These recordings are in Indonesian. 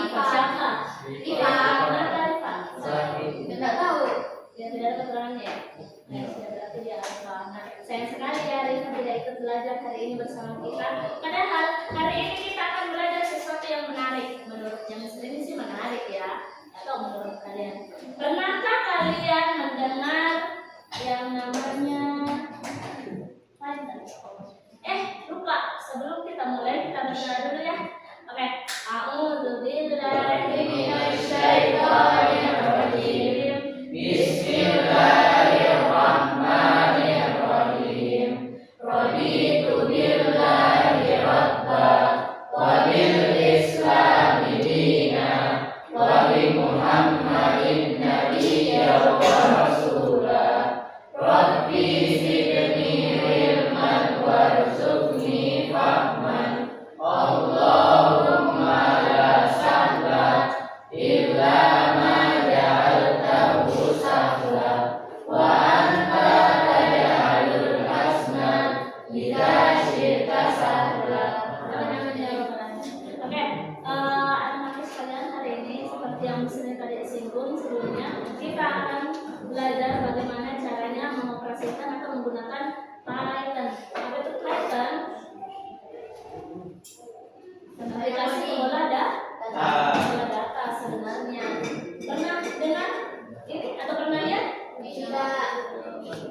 Siapa? Iva. Tidak tahu. Dia tidak ada keterangannya. Nah, sudah berarti dia Iva. Nah, sayang sekali ya Iva tidak ikut belajar hari ini bersama kita. Padahal hari ini kita akan belajar sesuatu yang menarik. Menurut yang muslim sih menarik ya. Atau menurut kalian? Pernahkah kalian mendengar yang namanya lupa. Sebelum kita mulai kita berdoa dulu ya. Oke. A'udzubillahi minasyaitonirrajim. Bismillahirrahmanirrahim. Raditu billahi rabba wa bil islami dina wa bi Muhammadin nabiyya wa rasula. Rabbi zidni ilman warzuqni fahman. Allahumma la sahla illa ma ja'altahu sahla wa anta taj'alul hasna idza syi'ta sahla. Oke, anak-anak sekalian, hari ini seperti yang sudah tadi disinggung sebelumnya, kita akan belajar bagaimana caranya mengoperasikan atau menggunakan Python. Apa itu Python? Aplikasi pengolah data sebenarnya. Pernah dengar ini atau pernah lihat? Tidak.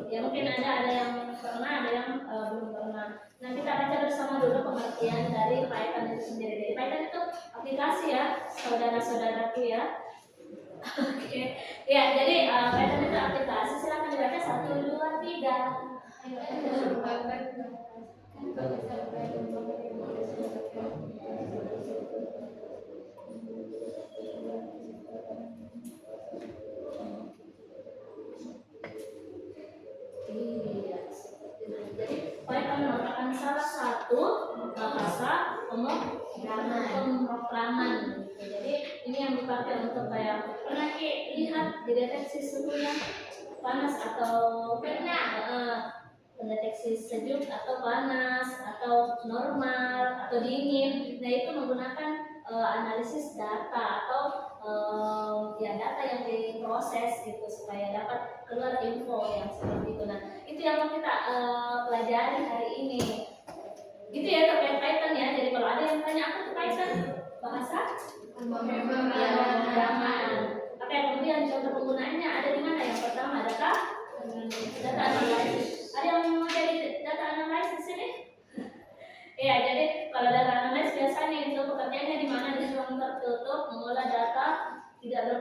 Ya mungkin ada yang pernah, ada yang belum pernah. Nah, kita baca bersama dulu pengertian dari Python itu sendiri. Jadi Python itu aplikasi ya, saudara-saudaraku ya. Oke. Ya, jadi Python itu aplikasi. Silakan dibaca 1, 2, 3. Python merupakan salah satu bahasa pemrograman. Jadi ini yang dipakai untuk kayak pernah lihat dideteksi suhunya panas atau pendeteksi sejuk atau panas atau normal atau dingin. Nah, itu menggunakan analisis data atau data yang diproses gitu supaya dapat keluar info yang seperti itu. Nah, itu yang mau kita pelajari hari ini. Gitu ya terkait Python ya. Jadi kalau ada yang tanya apa itu Python, bahasa pemrograman. Oke, kemudian contoh penggunaannya ada di mana? Yang pertama data analisis. Ada yang mau jadi data analisis ini? Ya, jadi kalau data analisis biasanya itu pekerjaannya di mana? Di ruang tertutup, mengolah data, tidak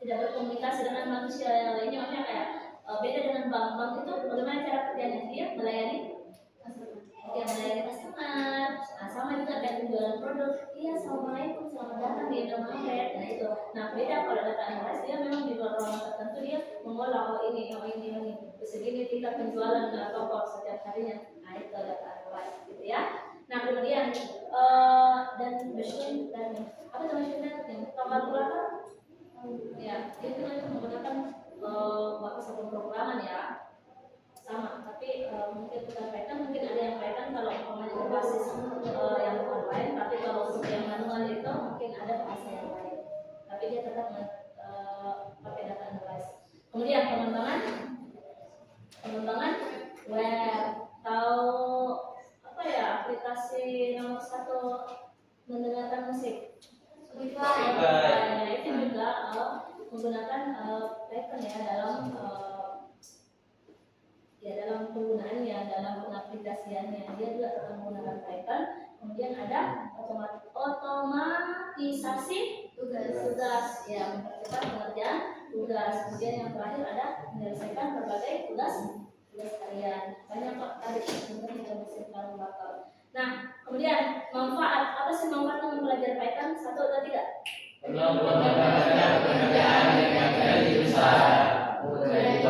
berkomunikasi dengan manusia yang lainnya. Maksudnya kayak beda dengan bank itu bagaimana cara kerjanya? Dia melayani customer. Nah, sama juga dengan penjualan produk. Iya, assalamualaikum, selamat datang di Indomaret. Nah itu. Nah, beda kalau data analis dia memang di luar ruang tertentu dia mengolah ini. Segini tingkat penjualan toko setiap harinya. Nah itu data analis gitu ya. Nah kemudian dan machine learning. Apa itu machine learning? Kalkulator. Ya, itu menggunakan bahasa pemrograman ya. Sama, tapi mungkin bukan Python, mungkin ada yang Python kalau umpamanya berbasis yang online, tapi kalau untuk yang manual itu mungkin ada bahasa yang lain, tapi dia tetap pakai data analysis. Kemudian pengembangan web, tahu apa ya aplikasi nomor 1 mendengarkan musik Spotify. Nah, itu juga menggunakan Python ya dalam penggunaannya, dalam pengaplikasiannya dia juga tetap menggunakan Python. Kemudian ada otomatisasi tugas ya, mempercepat pengerjaan tugas. Kemudian yang terakhir ada menyelesaikan berbagai tugas harian. Banyak kok tadi sebenarnya kita bisa bakal. Nah, kemudian manfaat apa sih manfaat mempelajari Python? 1 atau 3? Pekerjaan dengan gaji besar. Berbagai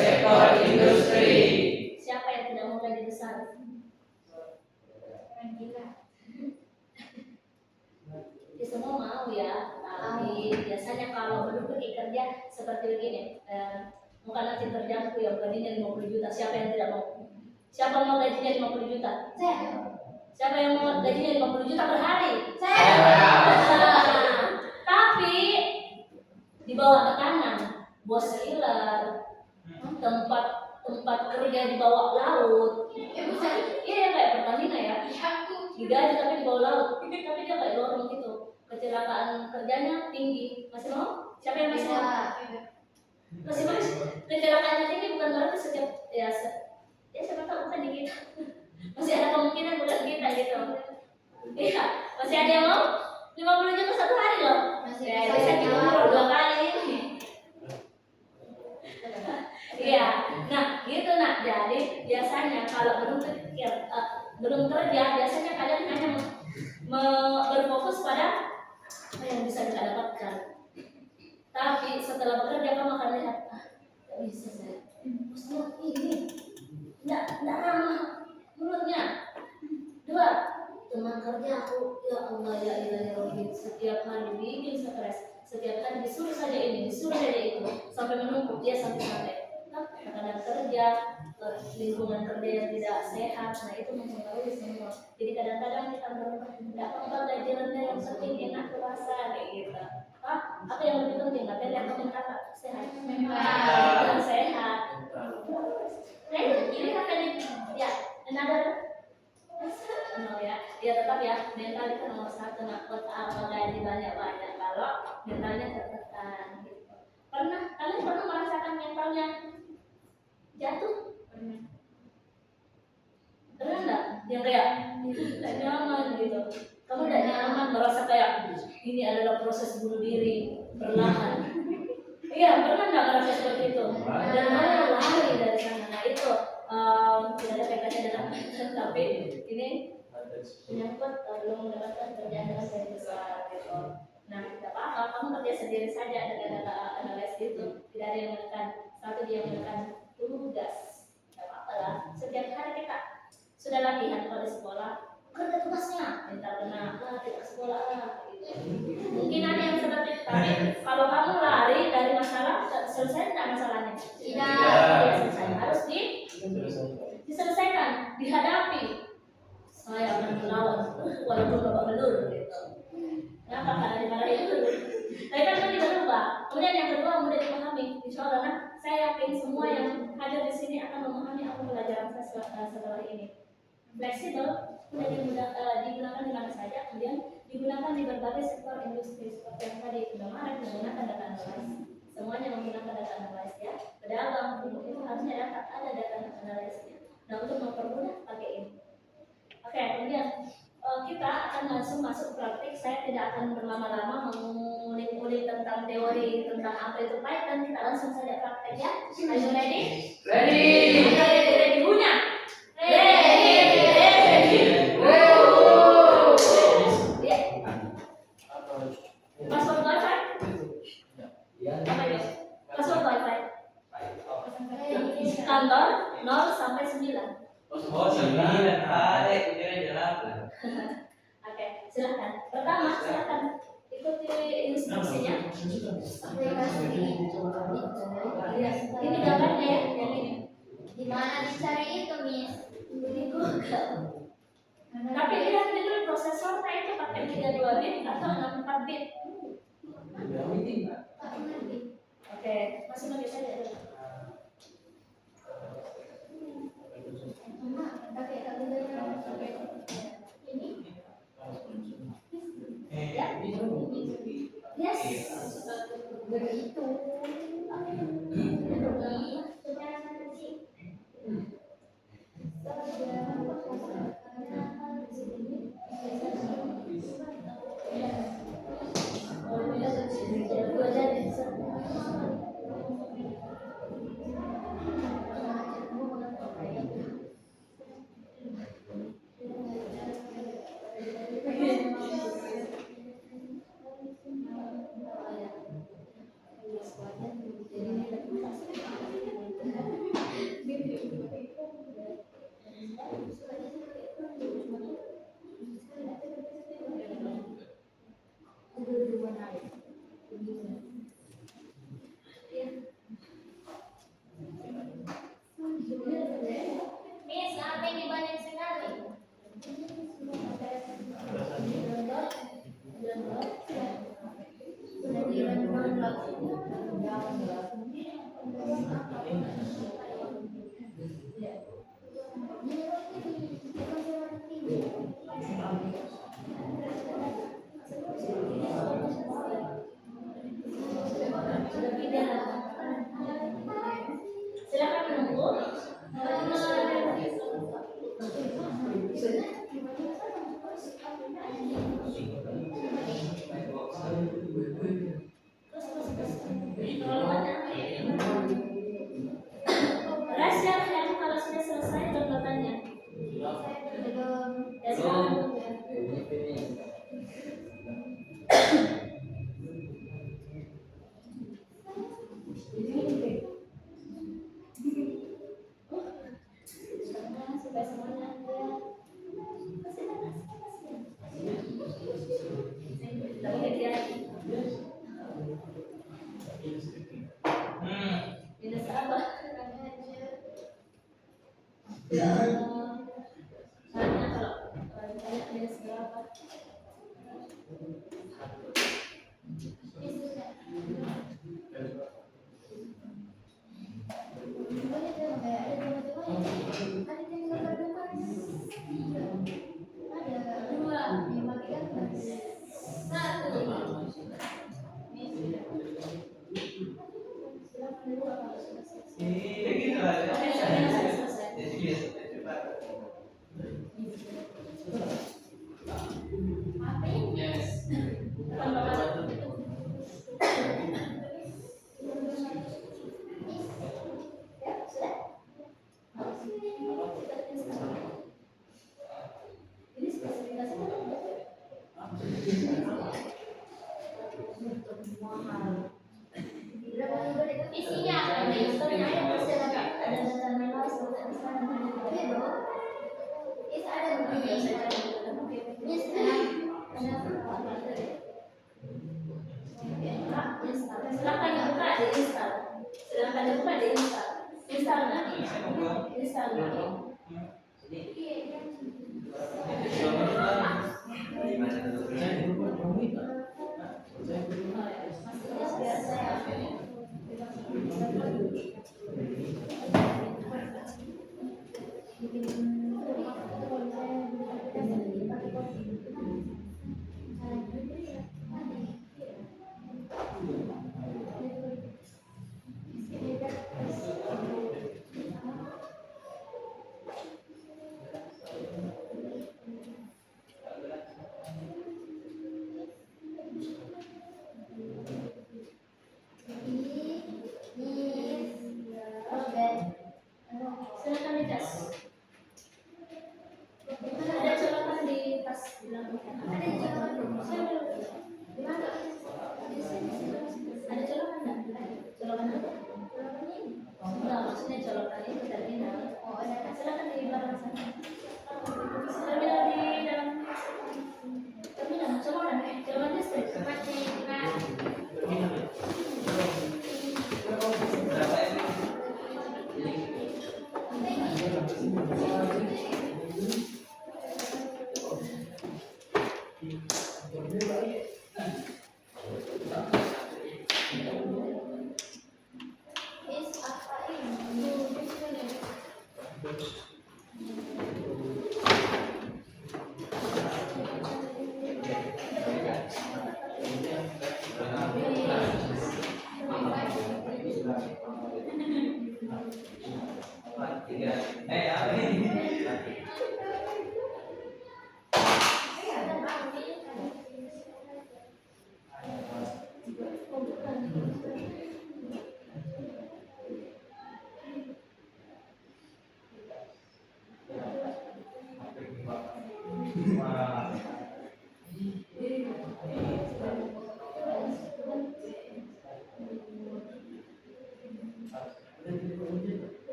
sektor industri. Siapa yang tidak mau gaji besar? Ya, semua mau ya, tapi biasanya kalau menurut kerja seperti begini, bukan nanti kerjaku yang gajinya 50 juta. Siapa yang tidak mau? Siapa mau gajinya 50 juta? Saya. Siapa yang mau gajinya 50 juta per hari? Saya. Nah, tapi di bawah tekanan, bos killer, tempat tempat kerja di bawah laut. Iya kayak Pertamina ya. Digaji tapi di bawah laut. Tapi dia kayak lorong gitu. Kecelakaan kerjanya tinggi. Masih mau? Siapa yang masih mau? Masih mau? Kecelakaannya tinggi bukan berarti setiap ya siapa tahu bukan di kita. Masih ada kemungkinan bukan kita gitu. Iya, masih ada yang mau? 50 juta satu hari loh. Masih Ya, bisa bisa kita jawab. umroh 2 kali ini. Iya, nah gitu nak. Jadi biasanya kalau belum kerja, biasanya kalian hanya berfokus pada apa yang bisa kita dapatkan. Tapi setelah bekerja kamu akan lihat, nggak bisa saya. Bosnya ini nggak ramah mulutnya. Dua, teman kerja aku, ya Allah ya ilahi Rabbi, setiap hari bikin stres, setiap hari disuruh saja ini, disuruh saja itu, sampai menumpuk dia sampai tekanan kerja, lingkungan kerja yang tidak sehat, nah itu mempengaruhi semua. Jadi kadang-kadang kita berubah, tidak apa-apa gaji rendah, yang penting enak terasa kayak gitu. Apa yang lebih penting? Apa yang kakak sehat? Mental sehat. Nah ini kakaknya ya, another ya tetap ya mental itu nomor satu. Nak buat apa gaji banyak-banyak kalau mentalnya tertekan gitu. Kalian pernah merasakan mentalnya jatuh? Pernah nggak? Yang kayak tidak nyaman gitu. Kamu tidak nyaman, merasa kayak ini adalah proses bunuh diri perlahan. Iya, pernah nggak merasa seperti itu? Dan kamu lari dari sana. Nah itu tidak ada kaitannya dengan tapi ini menyangkut belum mendapatkan kerjaan dengan gaji besar gitu. Nah tidak apa-apa, kamu kerja sendiri saja dengan data analis itu. Tidak ada yang menekan, satu dia menekan tugas. Tidak apa-apa lah. Setiap hari kita sudah latihan kalau di sekolah, kerja tugasnya minta benar, tidak sekolah lah. Mungkin ada yang seperti itu, tapi kalau kamu lari dari masalah, selesai tidak masalahnya? Tidak selesai, harus diselesaikan, dihadapi. Saya akan melawan, walaupun bapak belur gitu. Kenapa? Karena dimarahin dulu. Tapi kan itu berubah. Kemudian yang kedua mudah dipahami. Insya Allah, nah, saya yakin semua yang hadir di sini akan memahami apa pelajaran saya setelah ini. Fleksibel, mudah digunakan di mana saja, kemudian digunakan di berbagai sektor industri seperti yang tadi kemarin menggunakan data analysis. Semuanya menggunakan data analysis ya. Pedagang itu harusnya ada data analisisnya. Nah untuk mempermudah pakai ini. Oke, kemudian kita akan langsung masuk praktik. Saya tidak akan berlama-lama mengulik-ulik tentang teori tentang apa itu Python. Kita langsung saja praktek ya. Are you ready? Ready punya? Password wifi? Apa itu? Password wifi? Kantor 0 sampai 9. Oh, 9. Oke, silakan. Pertama, silakan ikuti instruksinya. Ini gambarnya ya, yang ini. Gimana dicari itu, Miss? Di Google. Tapi lihat dulu prosesornya itu pakai 32 bit atau 64 bit. Oke, masih pakai saja dulu. Yes. Begitu. Lebih dalam. Silakan menunggu. Rahasia yang kalau sudah selesai downloadannya. Ya, silakan. Sudah semuanya. Lagi dia. Minus apa? Ya, tanya kalau tanya minus berapa? Oke, sudah selesai. Ini spesifikasi Isinya apa nih? ada data memang silakan dibuka diinstal. Silakan dibuka diinstal. Install nanti. Install nanti. Biar saya. Silakan dicas. Ada colokan di tas belakang. Ada colokan enggak? Colokan apa? Enggak, maksudnya colokan itu terminal. Oh, ada. Silakan di belakang sana. Terminal di dalam terminal. Colokan listrik.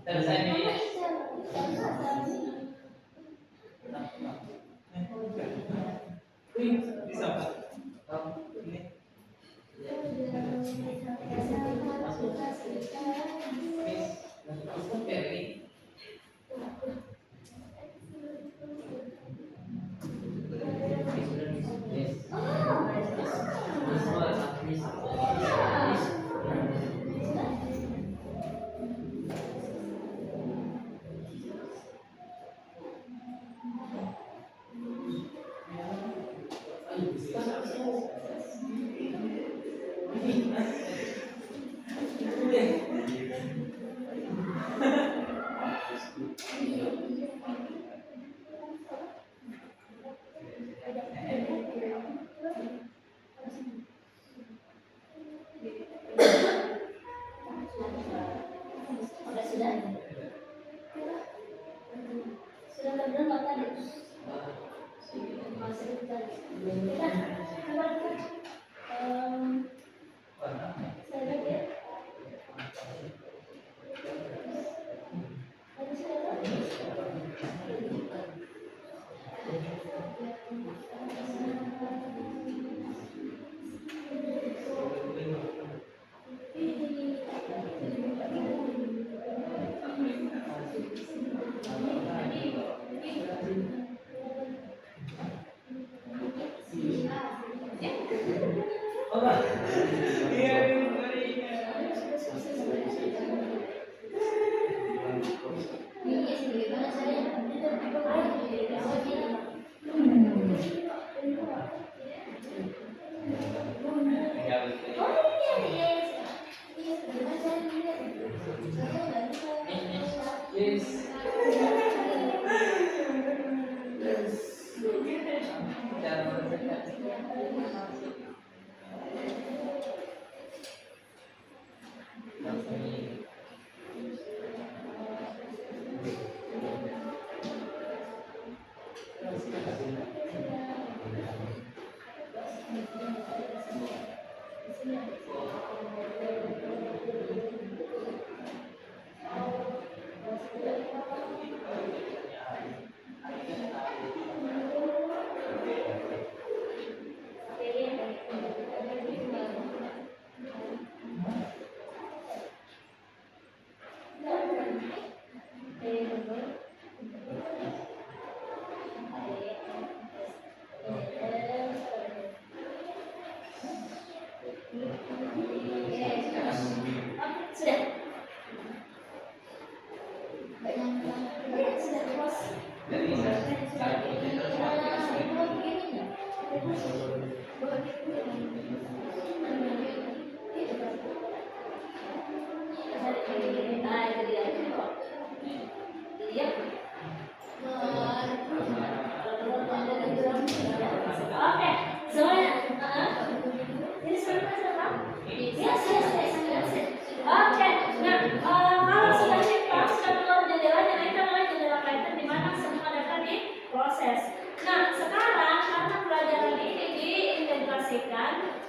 Terus ini bisa ini sudah benar nggak tadi? Masih tadi. Saya lihat ya.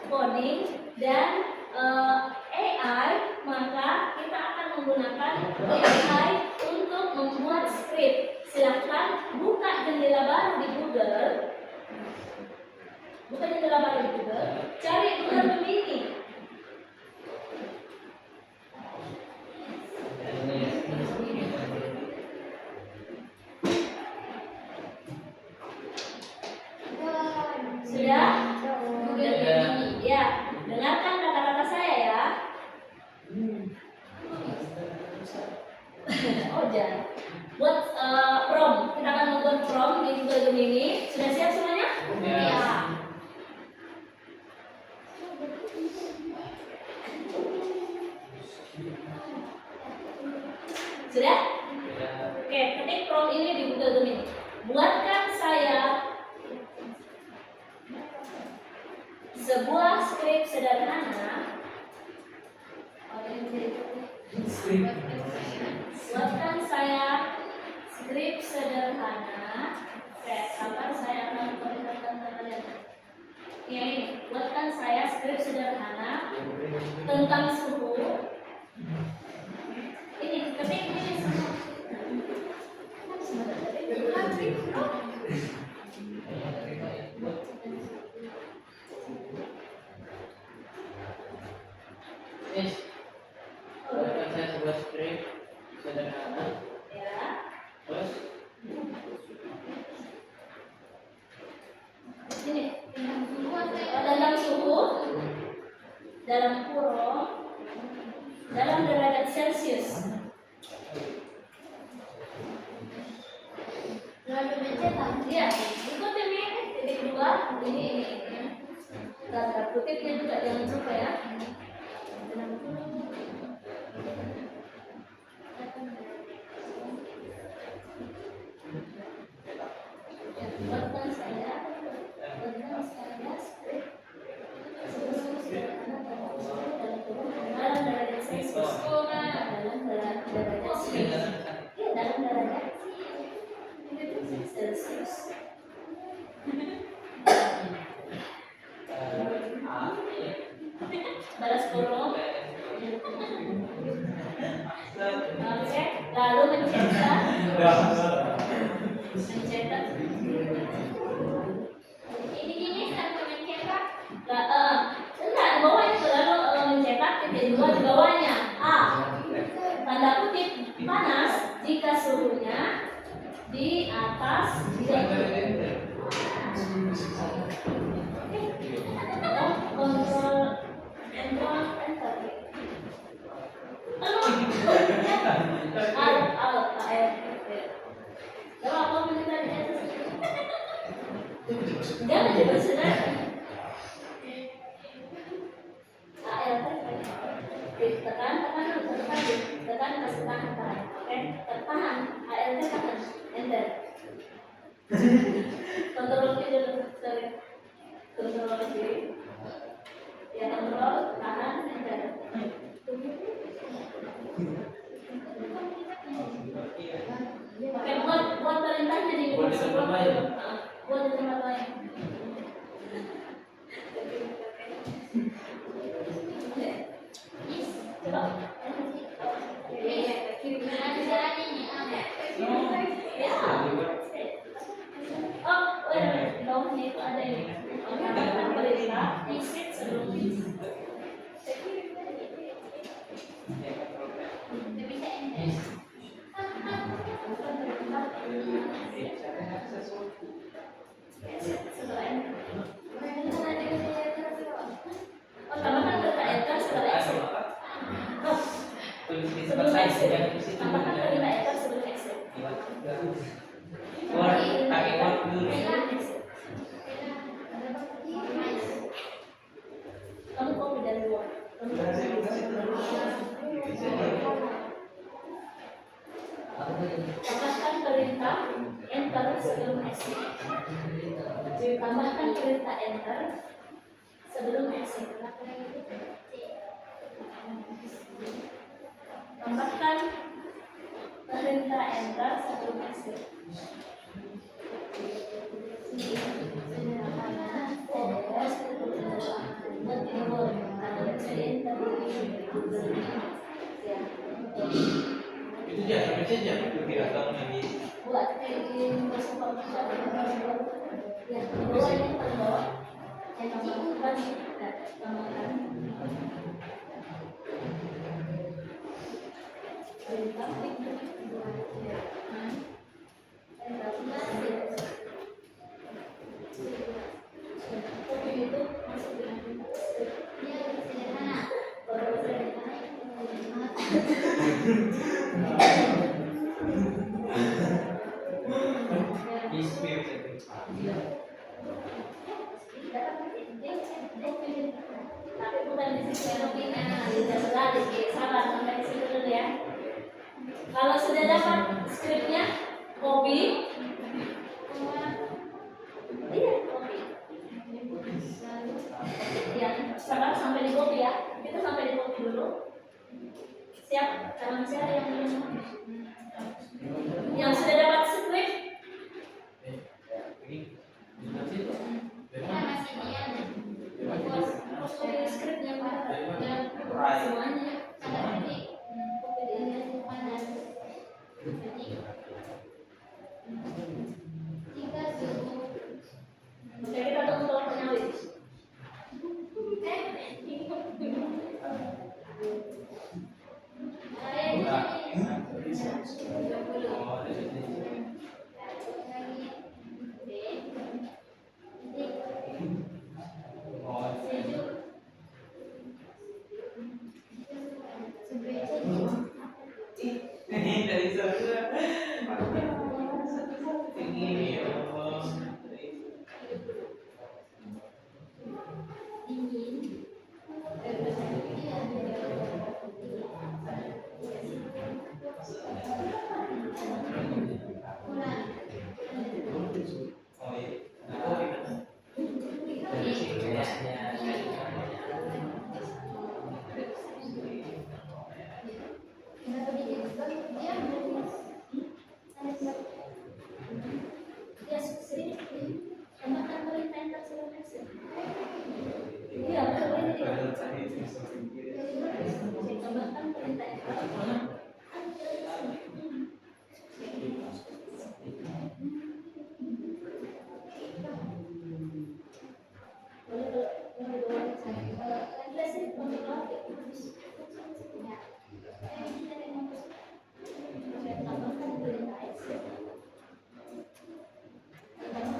Coding dan AI, maka kita akan menggunakan AI untuk membuat script. Silahkan buka jendela baru di Google. Buka jendela baru di Google, cari Google Gemini. Sudah? Ya, dengarkan kata-kata saya ya. Oh jangan. Buat prompt, kita akan membuat prompt di Google Gemini. Sudah siap semuanya? Ya. Sudah? Oke, ketik prompt ini di Google Gemini. Buatkan saya sebuah skrip sederhana. Buatkan saya skrip sederhana. Oke, sabar, saya akan memperlihatkan kalian. Ya ini, buatkan saya skrip sederhana tentang suhu Yes. Berikan saya sebuah skrip sederhana. Ya. Terus Ini dalam suhu, dalam kurung, dalam derajat Celcius. Ya, ikutin nih titik dua. Ini. Tanda kutipnya juga jangan lupa ya. Buatkan saya skrip dalam derajat Celcius. Dalam derajat Celcius. Iya, dalam derajat Celcius. Balas kurung. Oke, lalu mencetak. Ini sampai mencetak. Enggak, di bawahnya itu lalu mencetak titik dua di bawahnya. A. Tanda kutip panas jika suhunya di atas 30. Kontrol enter. Kalau apa menit di atas? Jangan dibersihkan. Tekan kasih tahan. Oke, tertahan. ALT tahan. Enter. Kontrol kiri dulu, sorry. Kontrol kiri. Ya, kontrol tahan. Enter. Oke, buat perintahnya di Buat di tempat lain. Buat di tempat lain. Coba. Ada jalan ini. Ya. Oh, di bawahnya itu ada ini. Tambahkan perintah exit sebelum setelah ini. Oh, tambahkan perintah enter setelah exit. Oh, tulis di tempat sebelum lain exit. jangan di situ. Tambahkan perintah enter sebelum exit. Pakai word dulu. Sebelum exit. Kamu copy dari luar. Tambahkan perintah enter sebelum exit. Tambahkan perintah enter sebelum exit. Tambahkan perintah enter sebelum exit. Itu dia sampai saja. Tidak tahu lagi. Buat kayak bersumpah ya, bawah ini paling bawah. Yang tambahkan, tambahkan. Tapi bukan di sisi yang sabar sampai di situ dulu ya. Kalau sudah dapat skripnya, copy. Iya, copy. Ya, sabar sampai di copy ya. Kita sampai di copy dulu. Siap? Tangan siapa yang belum? Yang sudah dapat skrip? Skripnya semuanya. Oke, kita tunggu kalau penyalin.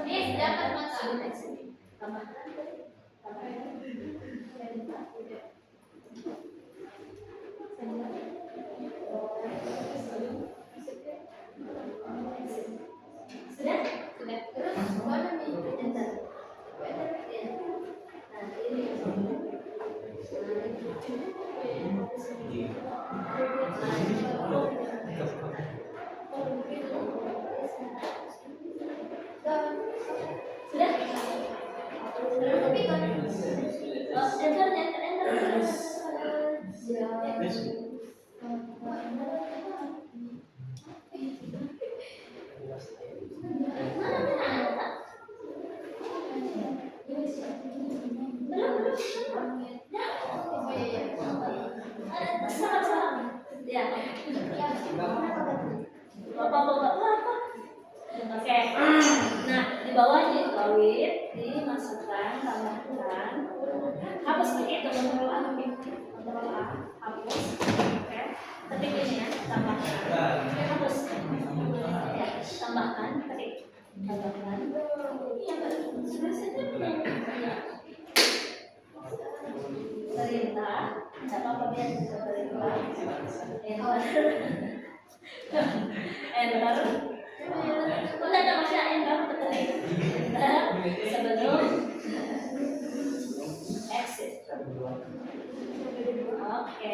Miss, dapat maka. Sudah? Sudah. Terus mana nih? Enter. Nah, ini. Sudah? Enter. Ya. Apa? Oke. Nah, di bawahnya kawit dimasukkan, tambahkan. Hapus pakai kontrol A, hapus. Oke. Ketik ini ya, tambahkan. Hapus. Ya, tambahkan, ketik. Tambahkan. Sudah saja. Perintah. Tidak apa-apa biar perintah. Enter. Udah ada masih enter ketik. Enter sebelum exit. Oke.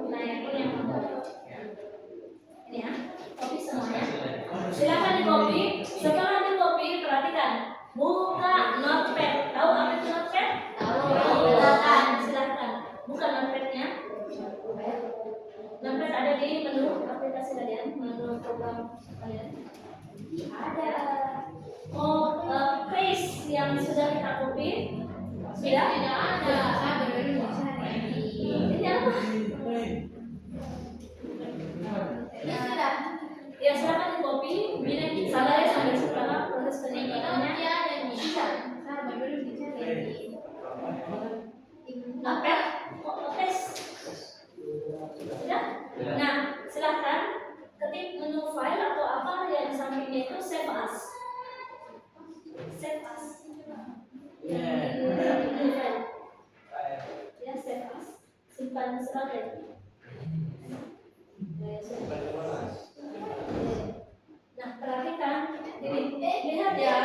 Nah, yang ini ya, copy semuanya. Silakan di copy. Setelah di copy, perhatikan. Buka notepad. Tahu apa itu notepad? Silakan. Buka notepadnya. Notepad ada di menu aplikasi kalian, menu program kalian. Ada. Paste yang sudah kita copy. Sudah? Tidak ada. Saya baru mencari. Ini apa? Ini sudah. Ya silakan di copy. Sabar ya sampai sekarang proses penyimpanan. Ini ada nih. Saya baru mencari. Notepad. Paste. Sudah? Nah, silakan ketik menu file atau apa yang di sampingnya itu save as. Save as. Menu file. Ya, save as. Simpan sebagai. Nah, perhatikan. Jadi, lihat ya.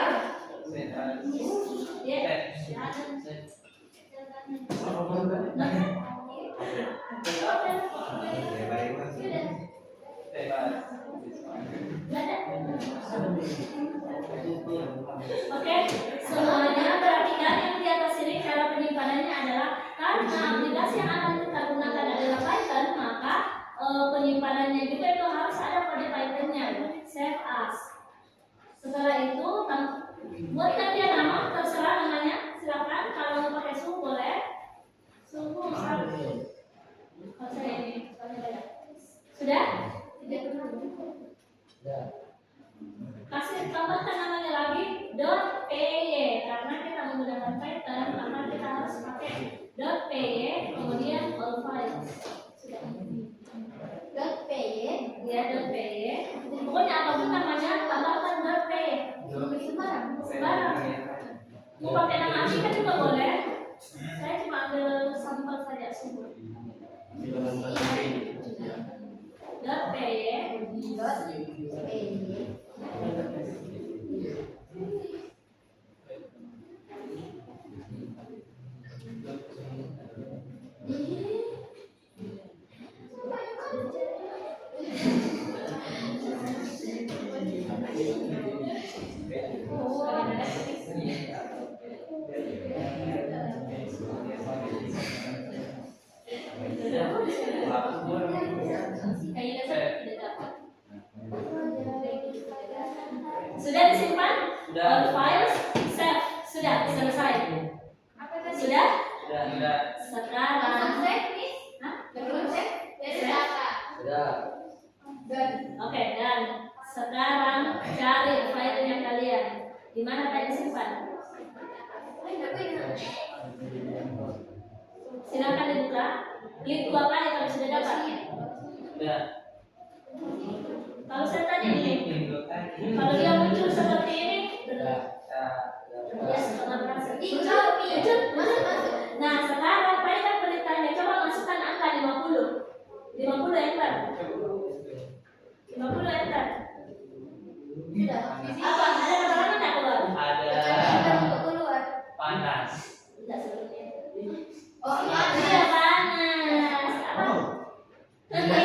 Oke, semuanya perhatikan yang di atas ini cara penyimpanannya adalah karena aplikasi yang akan kita gunakan adalah Python, maka penyimpanannya juga itu harus ada kode Pythonnya, save as. Setelah itu buatkan dia nama, terserah namanya, silakan. Kalau mau pakai suhu boleh, suhu satu. Kalau saya ini, sudah? Tidak perlu. Kasih tambahkan namanya lagi .py karena kita menggunakan Python maka kita harus pakai .py kemudian all files. Sudah. .py. Ya .py. Pokoknya apapun namanya tambahkan .py. Sembarang. Mau pakai nama asli kan juga boleh. Saya cuma ambil sampel saja sumber. .py. Sudah disimpan? All files save. Sudah selesai. Sudah? Sudah. Sekarang. Hah? Oke, dan sekarang cari filenya kalian. Di mana tadi simpan? Silakan dibuka. Klik 2 kali kalau sudah dapat. Udah. Kalau saya tadi ini, kalau dia muncul seperti ini, dia setengah berhasil. Nah sekarang perintah perintahnya coba masukkan angka 50 enter. 50 enter. Apa? Ada kata-kata tak keluar? Ada panas. Tidak sebelumnya. Oh, Iya panas. Apa? Hasil.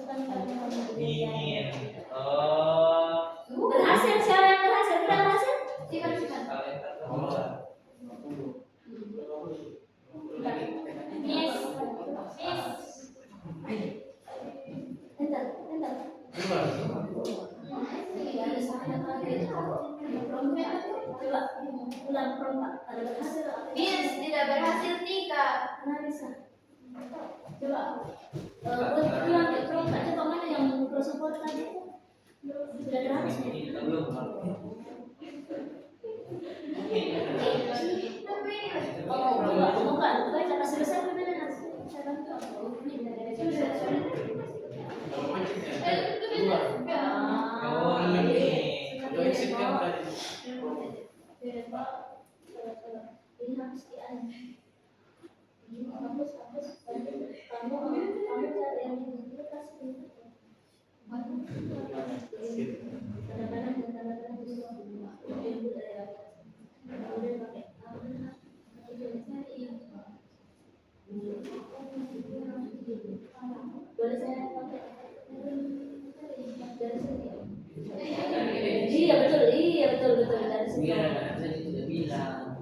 Mana tadi? Berhasil, siapa yang berhasil? Kita berhasil? Coba ulang perempat. Ada berhasil? Tidak berhasil nikah. Analisa. Coba ulang perempat. Coba mana yang support tadi? Sudah gratis nih. Oh, bukan. Baca pas selesai berbeda nanti. Saya bantu. Ini harus diambil. Kamu cari yang ini kasih. Boleh saya pakai? Iya betul dari sini. Biar saya tidak bilang.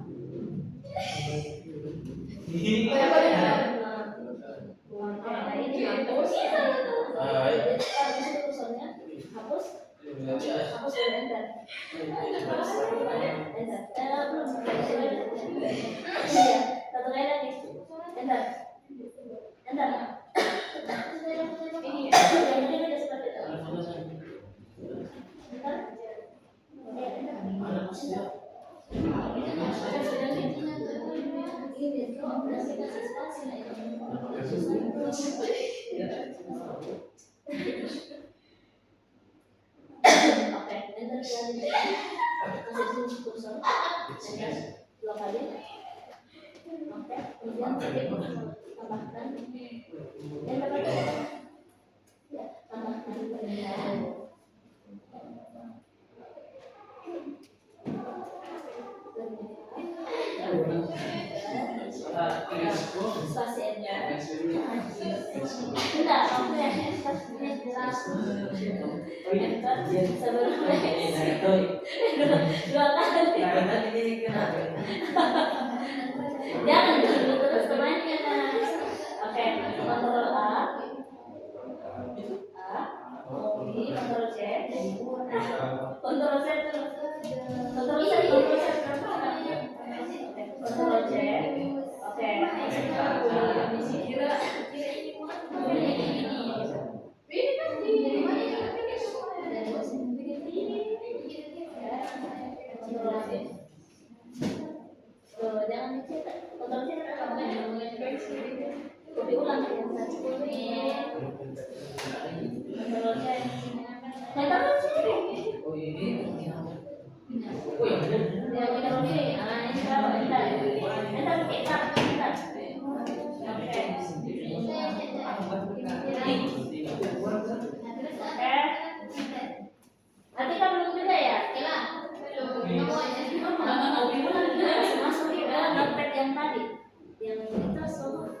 Hapus enter. Satu kali lagi enter. Ini beda seperti itu. Oke, enter dua kali. Oke, kemudian tambahkan. Enter lagi. Ya, tambahkan. Spasi enter. Tidak, maksudnya spasinya jelas. Enter sebelumnya dua kali. Jangan dulu terus temannya Mas. Oke, kontrol A, ini kontrol C, kontrol C terus, kontrol C, kontrol C. Oke, jangan dicetak, kontrol C kopi ulang ya, kontrol C, kontrol C. Oh ini. Ya, kita begini. Ah, ini berapa? Entar. Entar, entar, entar. Oke. Nanti kan belum juga ya? Masuk ke dompet yang tadi. Yang itu semua.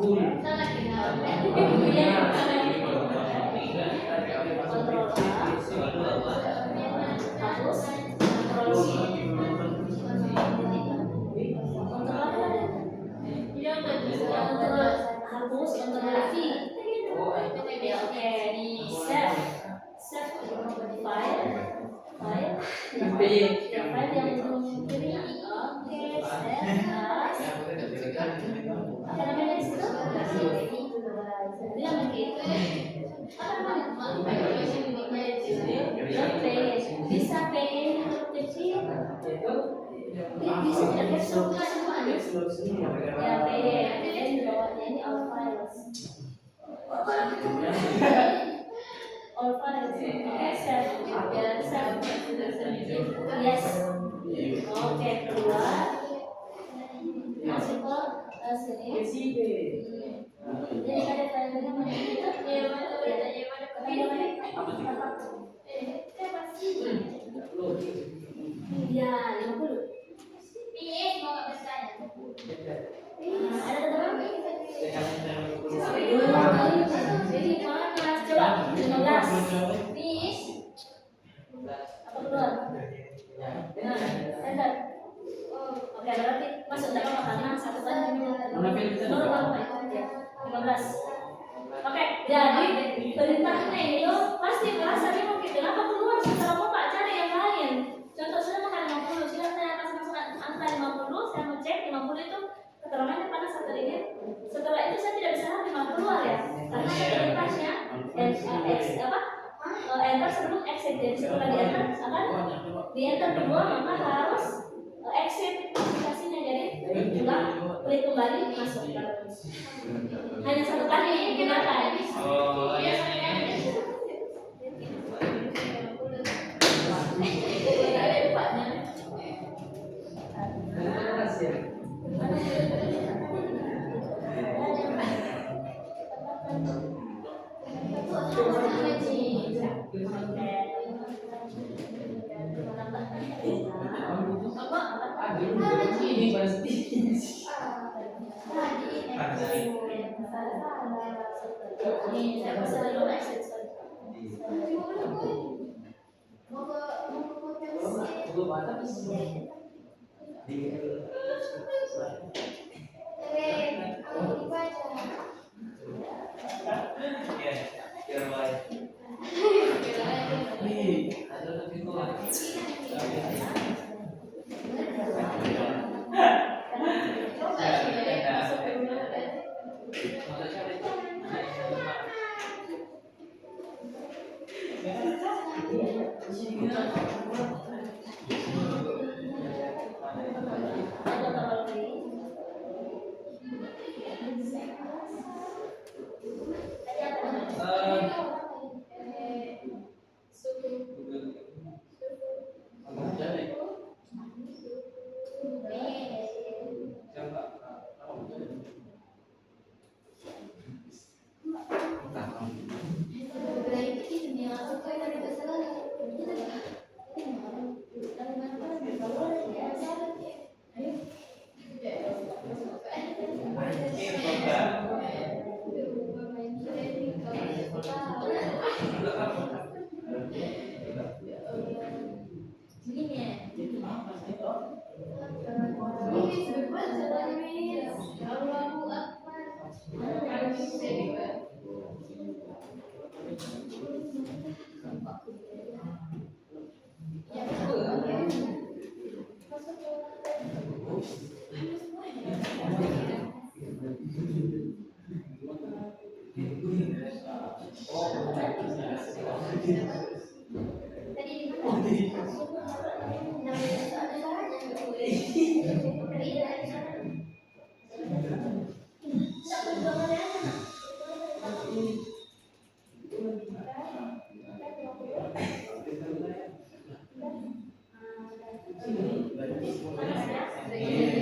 Ini hapus kontrol V. Oke, save file yang belum pilih. Oke, save as. Apa namanya di situ? Dia begitu. Apa namanya? Bisa pengen huruf kecil. Bisa tidak suka semua. Ya, pengen di bawahnya ini all files. All files. Save. Ya, save. Yes. Oke, keluar. Masuk ke sini. Jadi ada filenya mana? Ya, 50. Ada teman? Jadi mana? Coba 15. Apa keluar? Nah, enter. Oke, berarti masuk dalam makanan satu tadi. Normal, 15. Oke, jadi perintahnya itu pasti merasa dia mungkin kenapa keluar setelah Bapak cari yang lain. Contoh saya makan 50, sudah saya kasih masukkan angka 50, saya mau cek 50 itu keterangannya panas atau dingin. Setelah itu saya tidak bisa lagi 50 keluar ya, karena ada perintahnya enter sebelum exit. Jadi setelah di enter akan di enter kedua maka harus exit aplikasinya, jadi ulang klik kembali masuk terus. Hanya satu kali digunakan. Oh, iya. Ini pasti.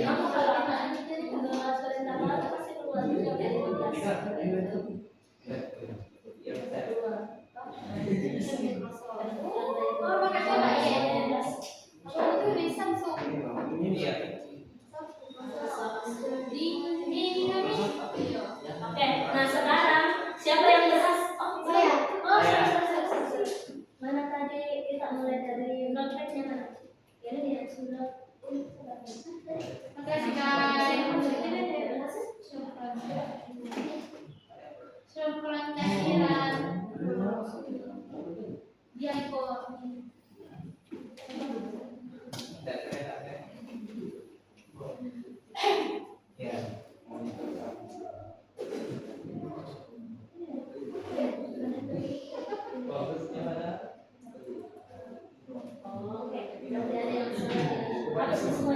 Kamu kalau anak menolak perintah Allah pasti keluar juga dari kelas. Oh, makasih Mbak ya. Aku itu di Samsung. Di kami. Oke, nah sekarang siapa yang berhas? Oh, Saya. sorry. Mana tadi kita mulai dari notepad-nya mana? Ini dia sudah. Makasih guys. Syukuran kasihan. Dia ikut. Oh, oke. Berarti ada yang salah. Habis semua.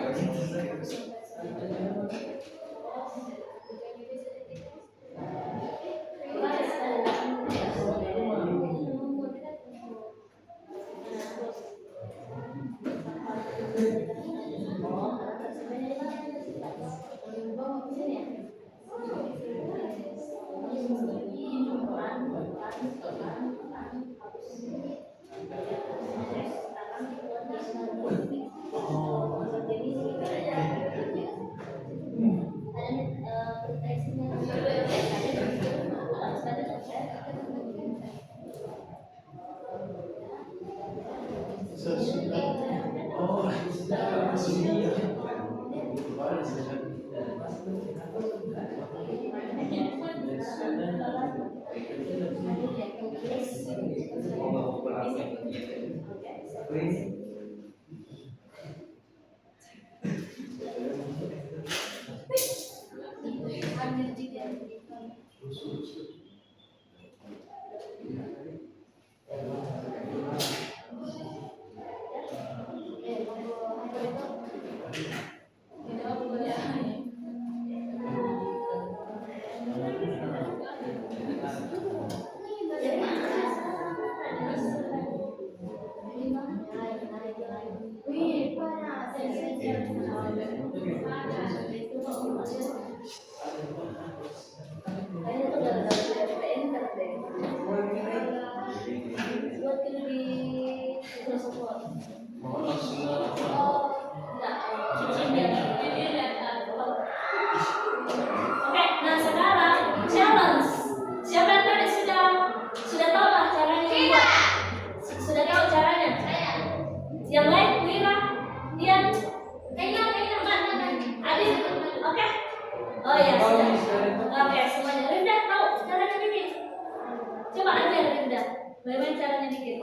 Bagaimana caranya bikin?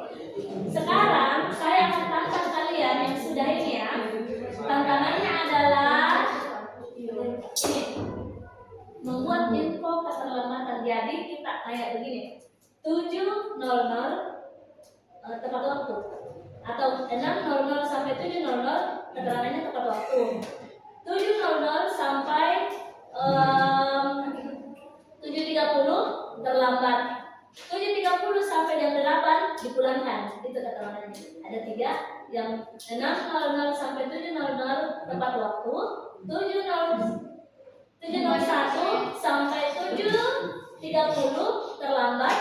Sekarang saya akan tantang kalian yang sudah ini ya. Tantangannya adalah ini, membuat info keterlambatan. Jadi kita kayak begini, 7.00 tepat waktu, atau 6.00 sampai 7.00 keterangannya tepat waktu, 7.00 sampai 7.30 terlambat, 7.30 sampai jam 8 dipulangkan. Itu keterangannya. Ada 3, yang 6.00 sampai 7.00 tepat waktu, 7.01 sampai 7.30 terlambat,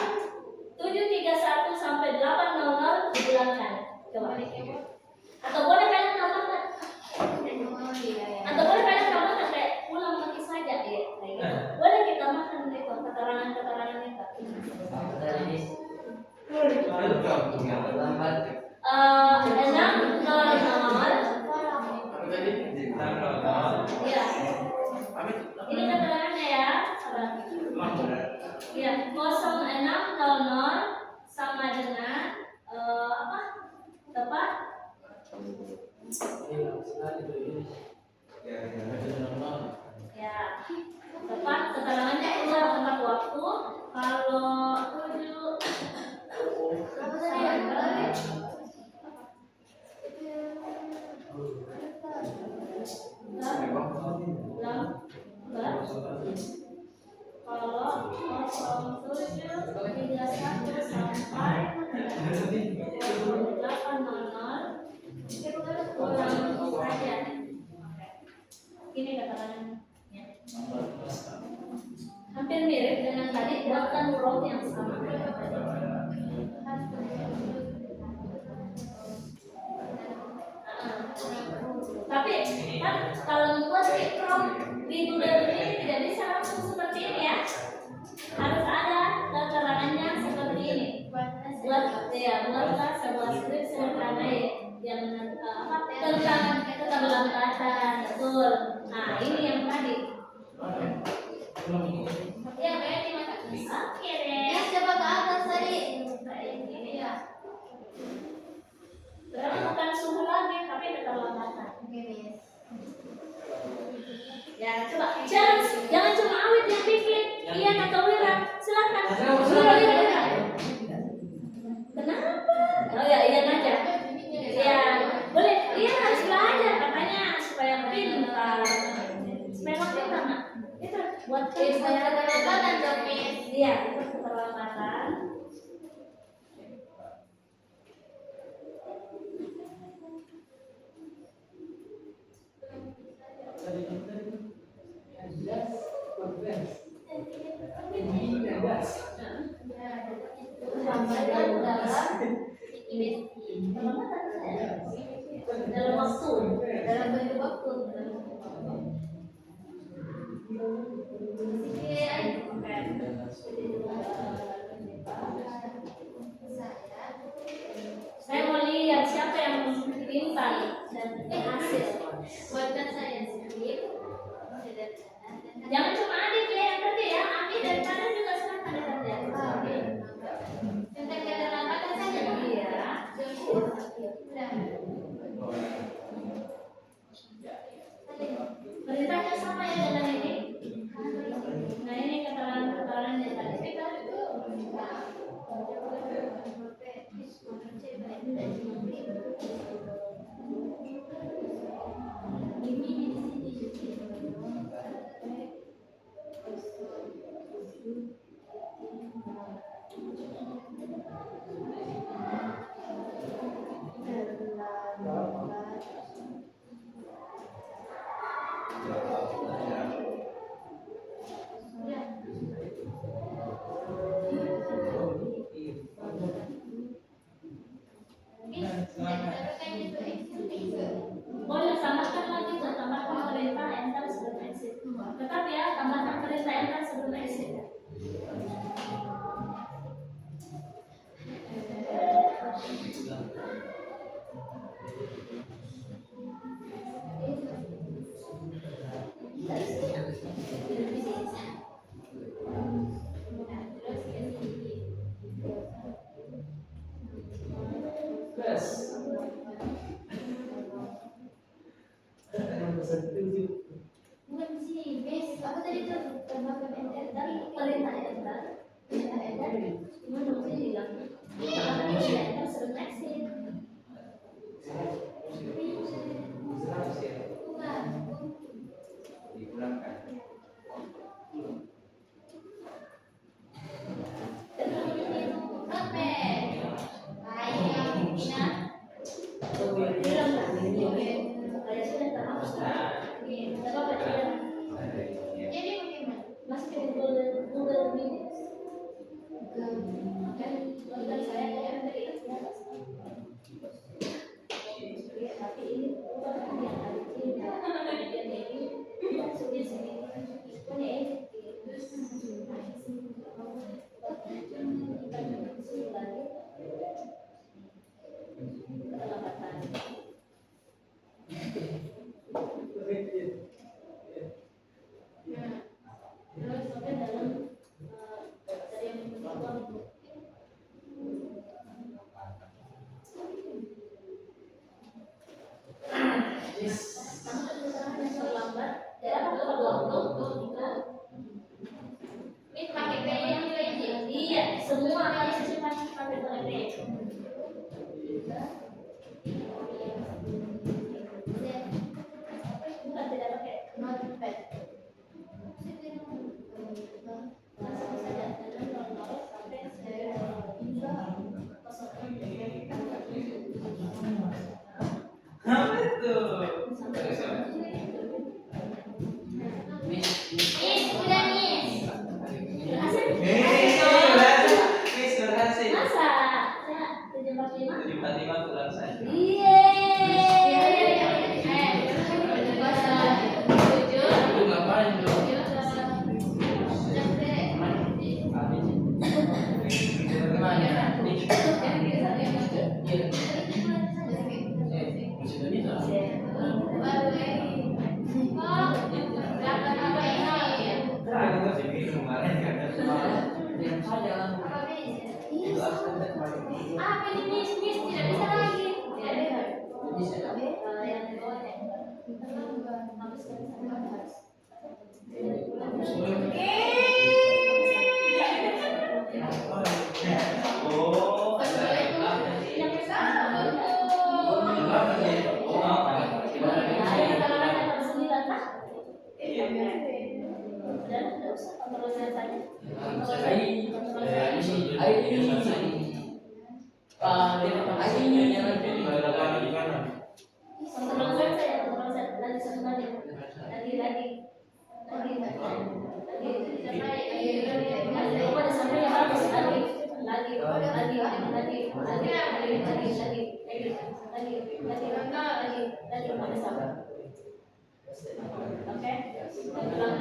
7.31 sampai 8.00 dipulangkan. Coba. Atau boleh kalian tambahkan? Atau boleh kalian tambahkan kayak pulang pagi saja ya? Kayak gitu. Boleh kita makan itu keterangan-keterangan itu. 6.00. Ya. Ini keterangannya ya. Ya, 06.00 sama dengan apa? Tepat? Ya, tepat keterangannya keluar tepat waktu. Kalau 7 kalau 07.31 sampai Tapi kan kalau membuat ikrom di Google ini tidak bisa langsung seperti ini ya. Harus ada keterangannya seperti ini. Buatlah sebuah skrip sederhana yang tentang keterlambatan, betul. Nah ini yang tadi. Ya, kayak di mata. Oke deh. Ya, coba ke atas tadi. Ya. Berarti bukan suhu lagi, tapi keterlambatan. Oke, Miss. Ya coba jangan cuma Awit yang bikin. Iya Kak Wira, silakan. Wira. Kenapa? Oh ya iya aja. Ya boleh. Iya harus belajar katanya supaya pintar. Supaya pintar nak. Itu buat Supaya keterlambatan dong, Miss. Iya itu keterlambatan. Dalam waktu. Saya mau lihat siapa yang pintar dan berhasil. Buatkan saya skrip. Jangan cuma adik ya yang kerja ya, Ami dan kalian juga silakan kerja. Tentang keterlambatan saja. Iya. Beritanya sama ya dengan ini. Nah ini keterangan yang tadi. Boleh tambahkan lagi, tambahkan perintah enter sebelum exit. Tetap ya, tambahkan perintah enter sebelum exit. Bukan di sini, Miss. Aku tadi tuh tambahkan enter. Dan perintah enter, cuma maksudnya bilang, tambahkan perintah enter sebelum exit. Bukan. Iya, semua harus disimpan pakai baterai. Bukan tidak pakai notepad. Langsung saja dari 00 sampai 0. Udah, Miss. Masa? Saya 745. Tiba-tiba pulang saja. Yeay. Kontrol Z saja. Kontrol Z saja, kontrol Z. Lagi satu lagi. Pokoknya sampai yang bagus lagi. Pokoknya sampai. Oke, ulang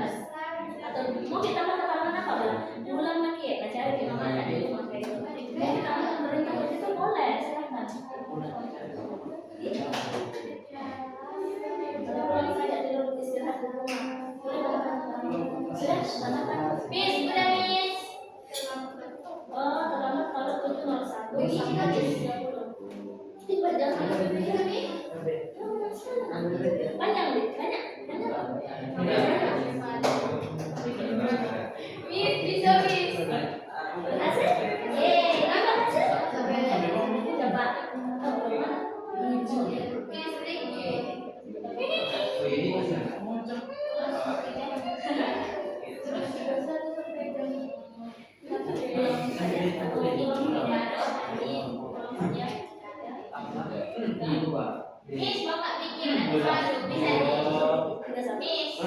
atau mau kita melakukan apa bang? Ulang lagi ya, cari di mana di rumah kayak gitu. Mau kita melakukan itu boleh, silakan. Kalau pulang saja dulu istirahat di rumah. Sudah, katakan. Miss, udah Miss. Oh, terlambat kalau 7:01 sampai 7:30. Tiba jangan. Panjang, banyak. Miss, bisa Miss. Berhasil? Yeay, apa hasil? Coba. Miss, thank you. Miss, bapak bikin nanti baru bisa nih. Miss.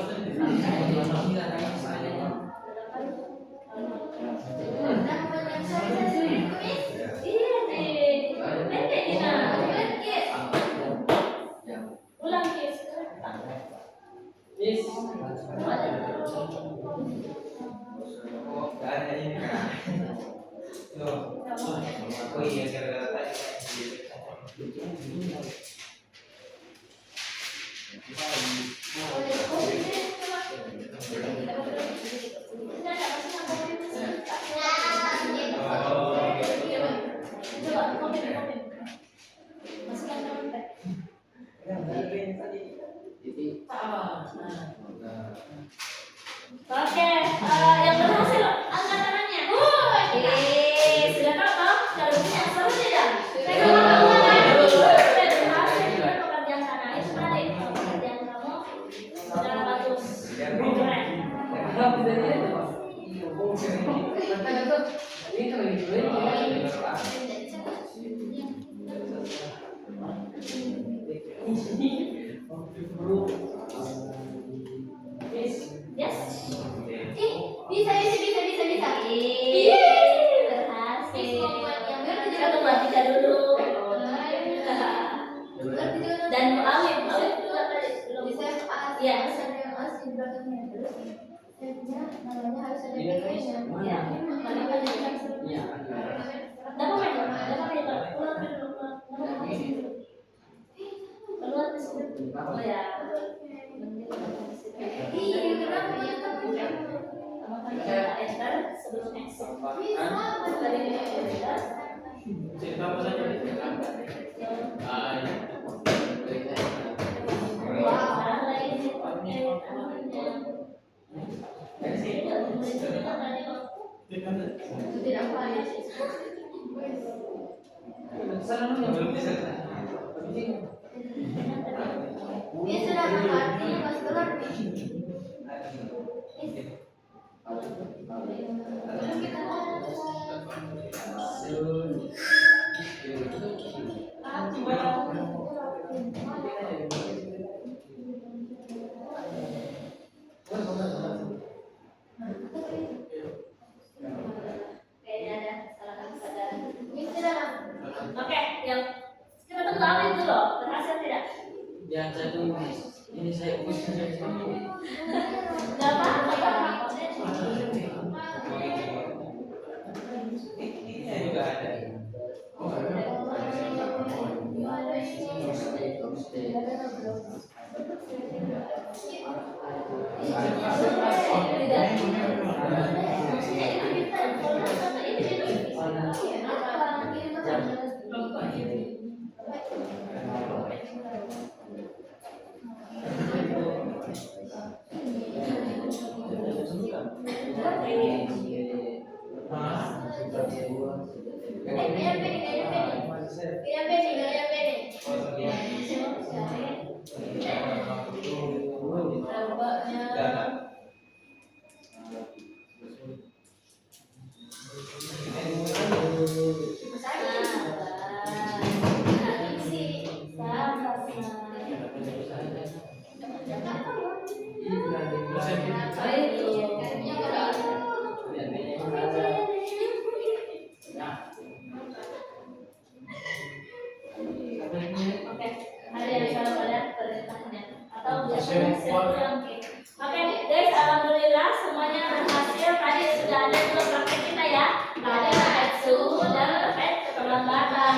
Ulang Kis. Oke, yang berhasil angkat tangannya. Silakan Tom. Kalau punya seru tidak? Berhasil juga pekerjaan sana. Itu menarik. Pekerjaan kamu sudah bagus. Keren. Yes. Bisa. Berhasil. Miss, mau buat yang Kita buat tiga dulu. Dan awet juga tadi belum. Bisa pas. Iya. Harus ada yang as di belakangnya. Terus stepnya namanya harus ada backgroundnya. Ya. Mana ada yang seru? Dapat main. Keluar dulu. Keluar di sini. Oh ya. Iya, kenapa banyak kamu? Sama kan kita enter sebelum exit. Tadi enter. Cerita apa saja? Sekarang lagi di Tidak valid. Dia sudah tahu artinya pas keluar. kayaknya ada salah kesadaran. Ini sudah. Oke, yang kita tunggu awet dulu. Berhasil tidak? Yang satu ini saya fokuskan dari sini. Gak apa-apa. Ini juga ada. Oke, guys, alhamdulillah semuanya berhasil. Tadi sudah ada dua praktek kita ya. Ada head suhu dan head keterlambatan.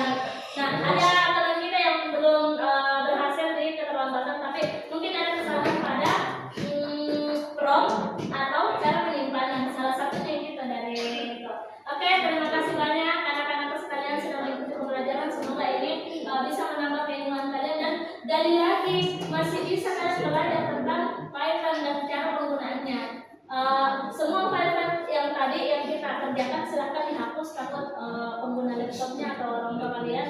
Nah, ada teman kita yang belum berhasil di keterlambatan, tapi mungkin ada kesalahan pada prompt atau cara menyimpannya. Salah satunya kita dari itu. Oke, terima kasih banyak anak-anak sekalian sudah mengikuti pembelajaran. Semoga ini bisa menambah keilmuan kalian dan dari lagi masih bisa kalian belajar tentang Python dan cara penggunaannya. Semua file-file yang tadi yang kita kerjakan silahkan dihapus, takut pengguna laptopnya atau orang tua kalian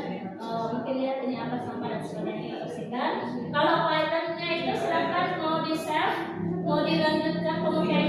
mungkin lihat ini apa sampah dan sebagainya bersihkan. Kalau Pythonnya itu silahkan mau di save, mau dilanjutkan pemakaian